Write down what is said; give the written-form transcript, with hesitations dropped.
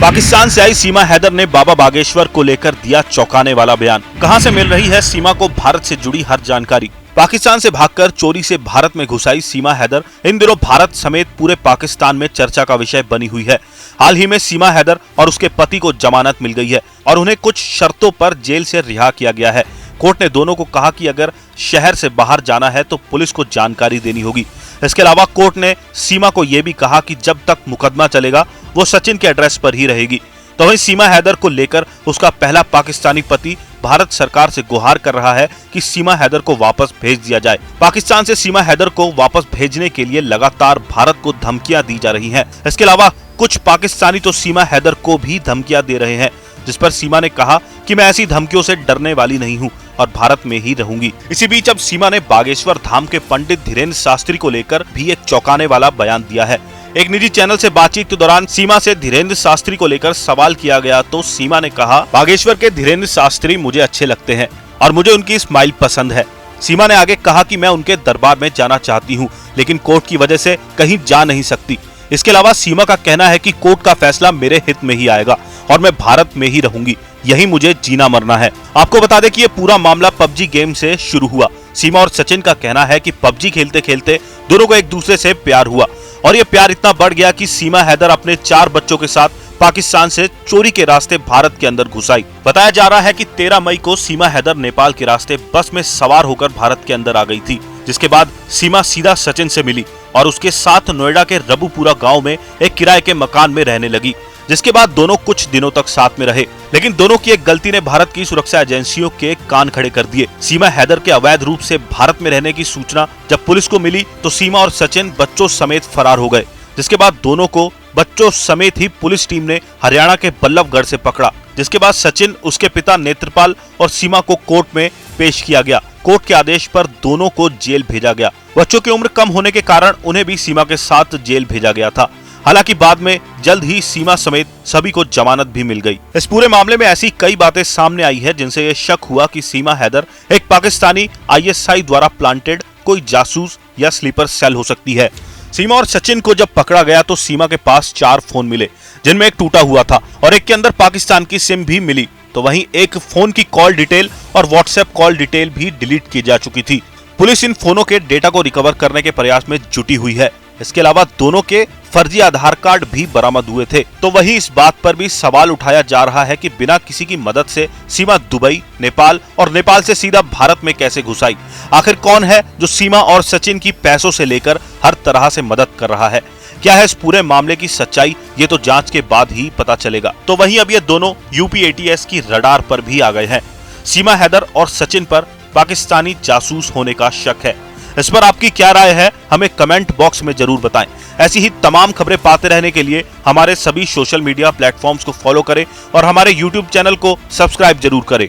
पाकिस्तान से आई सीमा हैदर ने बाबा बागेश्वर को लेकर दिया चौंकाने वाला बयान। कहां से मिल रही है सीमा को भारत से जुड़ी हर जानकारी। पाकिस्तान से भागकर चोरी से भारत में घुस आई सीमा हैदर इन दिनों भारत समेत पूरे पाकिस्तान में चर्चा का विषय बनी हुई है। हाल ही में सीमा हैदर और उसके पति को जमानत मिल गई है और उन्हें कुछ शर्तों पर जेल से रिहा किया गया है। कोर्ट ने दोनों को कहा कि अगर शहर से बाहर जाना है तो पुलिस को जानकारी देनी होगी। इसके अलावा कोर्ट ने सीमा को यह भी कहा कि जब तक मुकदमा चलेगा वो सचिन के एड्रेस पर ही रहेगी। तो वहीं सीमा हैदर को लेकर उसका पहला पाकिस्तानी पति भारत सरकार से गुहार कर रहा है कि सीमा हैदर को वापस भेज दिया जाए। पाकिस्तान से सीमा हैदर को वापस भेजने के लिए लगातार भारत को धमकियां दी जा रही हैं। इसके अलावा कुछ पाकिस्तानी तो सीमा हैदर को भी धमकियां दे रहे हैं, जिस पर सीमा ने कहा कि मैं ऐसी धमकियों से डरने वाली नहीं हूं और भारत में ही रहूंगी। इसी बीच अब सीमा ने बागेश्वर धाम के पंडित धीरेन्द्र शास्त्री को लेकर भी एक चौंकाने वाला बयान दिया है। एक निजी चैनल से बातचीत के दौरान सीमा से धीरेन्द्र शास्त्री को लेकर सवाल किया गया तो सीमा ने कहा, बागेश्वर के धीरेन्द्र शास्त्री मुझे अच्छे लगते हैं और मुझे उनकी स्माइल पसंद है। सीमा ने आगे कहा कि मैं उनके दरबार में जाना चाहती हूं, लेकिन कोर्ट की वजह से कहीं जा नहीं सकती। इसके अलावा सीमा का कहना है कि कोर्ट का फैसला मेरे हित में ही आएगा और मैं भारत में ही रहूंगी, यही मुझे जीना मरना है। आपको बता दें कि ये पूरा मामला पबजी गेम से शुरू हुआ। सीमा और सचिन का कहना है कि पबजी खेलते खेलते दोनों को एक दूसरे से प्यार हुआ और ये प्यार इतना बढ़ गया कि सीमा हैदर अपने 4 बच्चों के साथ पाकिस्तान से चोरी के रास्ते भारत के अंदर घुस आई। बताया जा रहा है कि 13 मई को सीमा हैदर नेपाल के रास्ते बस में सवार होकर भारत के अंदर आ गई थी, जिसके बाद सीमा सीधा सचिन से मिली और उसके साथ नोएडा के रबुपुरा गांव में एक किराए के मकान में रहने लगी। जिसके बाद दोनों कुछ दिनों तक साथ में रहे, लेकिन दोनों की एक गलती ने भारत की सुरक्षा एजेंसियों के कान खड़े कर दिए। सीमा हैदर के अवैध रूप से भारत में रहने की सूचना जब पुलिस को मिली तो सीमा और सचिन बच्चों समेत फरार हो गए। जिसके बाद दोनों को बच्चों समेत ही पुलिस टीम ने हरियाणा के बल्लभगढ़ से पकड़ा। जिसके बाद सचिन, उसके पिता नेत्रपाल और सीमा को कोर्ट में पेश किया गया। कोर्ट के आदेश पर दोनों को जेल भेजा गया। बच्चों की उम्र कम होने के कारण उन्हें भी सीमा के साथ जेल भेजा गया था। हालांकि बाद में जल्द ही सीमा समेत सभी को जमानत भी मिल गई। इस पूरे मामले में ऐसी कई बातें सामने आई है जिनसे ये शक हुआ कि सीमा हैदर एक पाकिस्तानी ISI द्वारा प्लांटेड कोई जासूस या स्लीपर सेल हो सकती है। सीमा और सचिन को जब पकड़ा गया तो सीमा के पास 4 फोन मिले, जिनमें एक टूटा हुआ था और एक के अंदर पाकिस्तान की सिम भी मिली। तो वहीं एक फोन की कॉल डिटेल और व्हाट्सएप कॉल डिटेल भी डिलीट की जा चुकी थी। पुलिस इन फोनों के डेटा को रिकवर करने के प्रयास में जुटी हुई है। इसके अलावा दोनों के फर्जी आधार कार्ड भी बरामद हुए थे। तो वहीं इस बात पर भी सवाल उठाया जा रहा है कि बिना किसी की मदद से सीमा दुबई, नेपाल और नेपाल से सीधा भारत में कैसे घुस आई। आखिर कौन है जो सीमा और सचिन की पैसों से लेकर हर तरह से मदद कर रहा है। क्या है इस पूरे मामले की सच्चाई, ये तो जांच के बाद ही पता चलेगा। तो वहीं अब ये दोनों UP ATS की रडार पर भी आ गए हैं। सीमा हैदर और सचिन पर पाकिस्तानी जासूस होने का शक है। इस पर आपकी क्या राय है, हमें कमेंट बॉक्स में जरूर बताएं। ऐसी ही तमाम खबरें पाते रहने के लिए हमारे सभी सोशल मीडिया प्लेटफॉर्म्स को फॉलो करें और हमारे YouTube चैनल को सब्सक्राइब जरूर करें।